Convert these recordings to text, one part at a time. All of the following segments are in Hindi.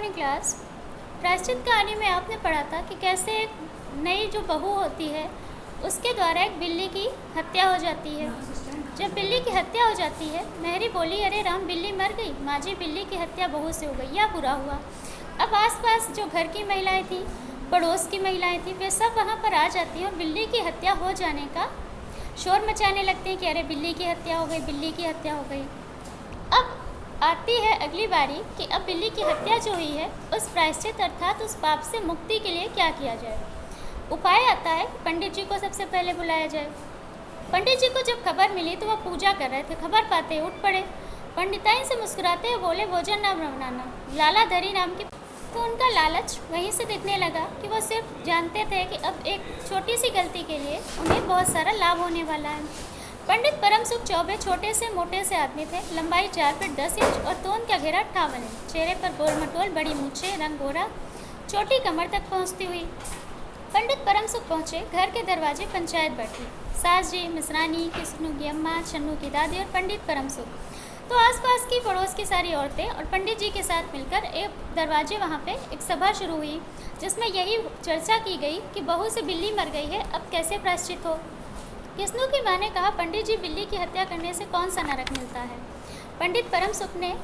Morning class. प्रायश्चित कहानी में आपने पढ़ा था कि कैसे एक नई जो बहू होती है उसके द्वारा एक बिल्ली की हत्या हो जाती है। जब बिल्ली की हत्या हो जाती है, मेहरी बोली, अरे राम, बिल्ली मर गई। माँ जी, बिल्ली की हत्या बहू से हो गई, या बुरा हुआ। अब आसपास जो घर की महिलाएं थी, पड़ोस की महिलाएं थी, वे सब वहाँ पर आ जाती हैं और बिल्ली की हत्या हो जाने का शोर मचाने लगते हैं कि अरे बिल्ली की हत्या हो गई, बिल्ली की हत्या हो गई। अब आती है अगली बारी कि अब बिल्ली की हत्या जो हुई है उस प्रायश्चित अर्थात उस पाप से मुक्ति के लिए क्या किया जाए। उपाय आता है पंडित जी को सबसे पहले बुलाया जाए। पंडित जी को जब खबर मिली तो वह पूजा कर रहे थे। खबर पाते ही उठ पड़े। पंडिताइन से मुस्कुराते हुए बोले, भोजन न बनाना, लाला धरी नाम की। तो उनका लालच वहीं से दिखने लगा कि वो सिर्फ जानते थे कि अब एक छोटी सी गलती के लिए उन्हें बहुत सारा लाभ होने वाला है। पंडित परम सुख चौबे छोटे से मोटे से आदमी थे। लंबाई 4 फीट 10 इंच और तोन का घेरा 58 इंच। चेहरे पर गोल मटोल, बड़ी मूछें, रंग गोरा, छोटी कमर तक पहुंचती हुई। पंडित परम सुख पहुंचे। घर के दरवाजे पंचायत बैठी, सास जी, मिसरानी, किस्नू की अम्मा, छन्नू की दादी और पंडित परम सुख। तो आसपास की पड़ोस की सारी औरतें और पंडित जी के साथ मिलकर एक दरवाजे वहाँ पे एक सभा शुरू हुई, जिसमें यही चर्चा की गई कि बहू से बिल्ली मर गई है, अब कैसे प्रायश्चित हो। किस्नू की माँ ने कहा, पंडित जी, बिल्ली की हत्या करने से कौन सा नरक मिलता है। पंडित परम सुख ने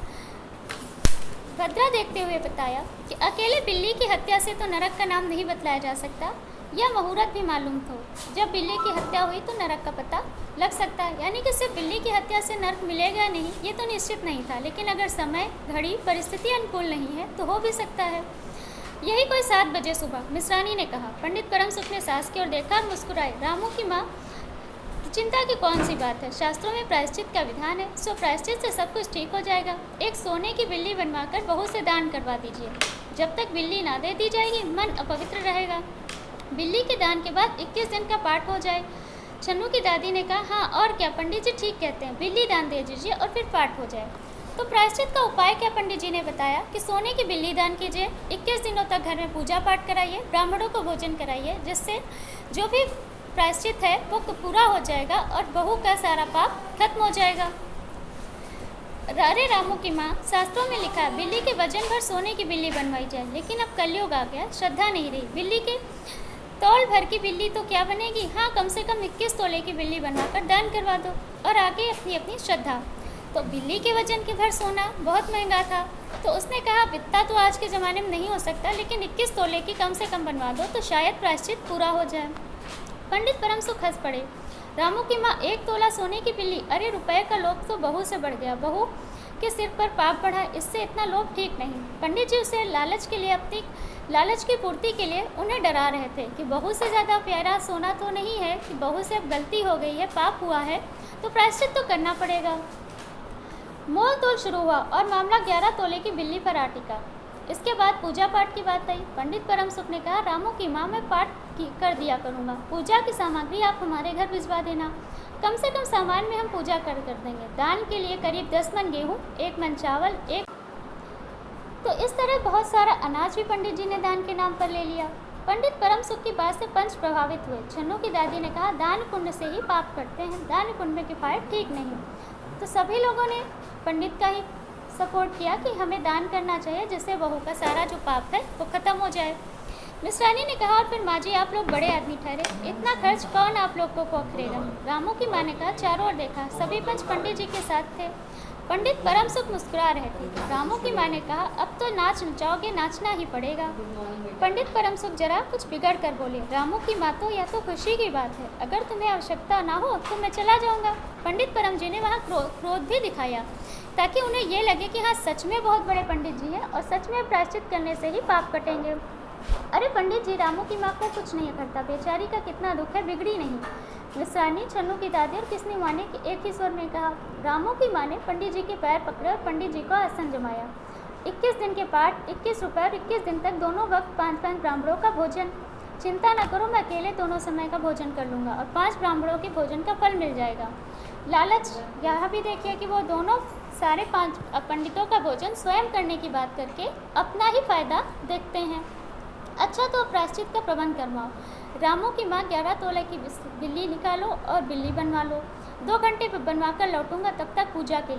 भद्रा देखते हुए बताया कि अकेले बिल्ली की हत्या से तो नरक का नाम नहीं बतलाया जा सकता, यह मुहूर्त भी मालूम था। जब बिल्ली की हत्या हुई तो नरक का पता लग सकता है, यानी कि सिर्फ बिल्ली की हत्या से नरक मिलेगा नहीं, ये तो निश्चित नहीं था, लेकिन अगर समय, घड़ी, परिस्थिति अनुकूल नहीं है तो हो भी सकता है। यही कोई 7 बजे सुबह, मिसरानी ने कहा। पंडित परम सुख ने सास की ओर देखा और मुस्कुराए। रामू की माँ, चिंता की कौन सी बात है, शास्त्रों में प्रायश्चित का विधान है, सो प्रायश्चित से सब कुछ ठीक हो जाएगा। एक सोने की बिल्ली बनवाकर बहू से दान करवा दीजिए। जब तक बिल्ली ना दे दी जाएगी मन अपवित्र रहेगा। बिल्ली के दान के बाद 21 दिन का पाठ हो जाए। छन्नू की दादी ने कहा, हाँ और क्या, पंडित जी ठीक कहते हैं, बिल्ली दान दे दीजिए और फिर पाठ हो जाए। तो प्रायश्चित का उपाय क्या, पंडित जी ने बताया कि सोने की बिल्ली दान कीजिए, 21 दिनों तक घर में पूजा पाठ कराइए, ब्राह्मणों को भोजन कराइए, जिससे जो भी प्रायश्चित है वो पूरा हो जाएगा और बहू का सारा पाप खत्म हो जाएगा। अरे रामू की माँ, शास्त्रों में लिखा है बिल्ली के वजन भर सोने की बिल्ली बनवाई जाए, लेकिन अब कलयुग आ गया, श्रद्धा नहीं रही। बिल्ली के तौल भर की बिल्ली तो क्या बनेगी, हाँ कम से कम 21 तोले की बिल्ली बनवाकर दान करवा दो और आगे अपनी अपनी श्रद्धा। तो बिल्ली के वजन के भर सोना बहुत महंगा था, तो उसने कहा इतना तो आज के ज़माने में नहीं हो सकता, लेकिन 21 तोले की कम से कम बनवा दो तो शायद प्रायश्चित पूरा हो जाए। पंडित परम सुख हंस पड़े। रामू की माँ, 1 तोला सोने की बिल्ली, अरे रुपए का लोभ तो बहू से बढ़ गया, बहू के सिर पर पाप बढ़ा, इससे इतना लोभ ठीक नहीं। पंडित जी उसे लालच के लिए, अपनी लालच की पूर्ति के लिए उन्हें डरा रहे थे कि बहू से ज़्यादा प्यारा सोना तो नहीं है, कि बहू से अब गलती हो गई है, पाप हुआ है तो प्रायश्चित तो करना पड़ेगा। मोल तोल शुरू हुआ और मामला 11 तोले की बिल्ली पर आ टिका। इसके बाद पूजा पाठ की बात आई। पंडित परम सुख ने कहा, रामू की माँ, मैं पाठ कर दिया करूँगा, पूजा की सामग्री आप हमारे घर भिजवा देना, कम से कम सामान में हम पूजा कर देंगे। दान के लिए करीब 10 मन गेहूँ, 1 मन चावल, तो इस तरह बहुत सारा अनाज भी पंडित जी ने दान के नाम पर ले लिया। पंडित परम सुख की बात से पंच प्रभावित हुए। छन्नू की दादी ने कहा, दान पुण्य से ही पाप करते हैं, दान पुण्य के फायदे ठीक नहीं। तो सभी लोगों ने पंडित का ही सपोर्ट किया कि हमें दान करना चाहिए, जिससे बहू का सारा जो पाप है वो खत्म हो जाए। मिसरानी ने कहा, और फिर माँ जी, आप लोग बड़े आदमी ठहरे, इतना खर्च कौन आप लोग को करेगा। रामू की माँ ने कहा, चारों ओर देखा, सभी पंच पंडित जी के साथ थे। पंडित परम सुख मुस्कुरा रहे थे। रामू की माँ ने कहा, अब तो नाच नचाओगे, नाचना ही पड़ेगा। पंडित परम सुख जरा कुछ बिगड़ कर बोले, रामू की माँ, तो यह तो खुशी की बात है, अगर तुम्हें आवश्यकता ना हो तो मैं चला जाऊँगा। पंडित परम जी ने वहाँ क्रोध भी दिखाया, ताकि उन्हें ये लगे कि हाँ सच में बहुत बड़े पंडित जी हैं और सच में प्रायश्चित करने से ही पाप कटेंगे। अरे पंडित जी, रामू की माँ को कुछ नहीं करता, बेचारी का कितना दुख है, बिगड़ी नहीं। मिसरानी, छन्नू की दादी और किसनी माँ ने एक ही स्वर में कहा। रामू की माँ ने पंडित जी के पैर पकड़े और पंडित जी को आसन जमाया। 21 दिन के पाठ, 21 रुपये और 21 दिन तक दोनों वक्त 5-5 ब्राह्मणों का भोजन। चिंता न करो, मैं अकेले दोनों समय का भोजन कर लूँगा और 5 ब्राह्मणों के भोजन का फल मिल जाएगा। लालच, यहाँ भी देखिए कि वो दोनों सारे 5 पंडितों का भोजन स्वयं करने की बात करके अपना ही फायदा देखते हैं। अच्छा, तो प्रायश्चित का प्रबंध करवाओ। रामू की माँ, 11 तोले की बिल्ली निकालो और बिल्ली बनवा लो, 2 घंटे बनवा कर लौटूंगा, तब तक पूजा के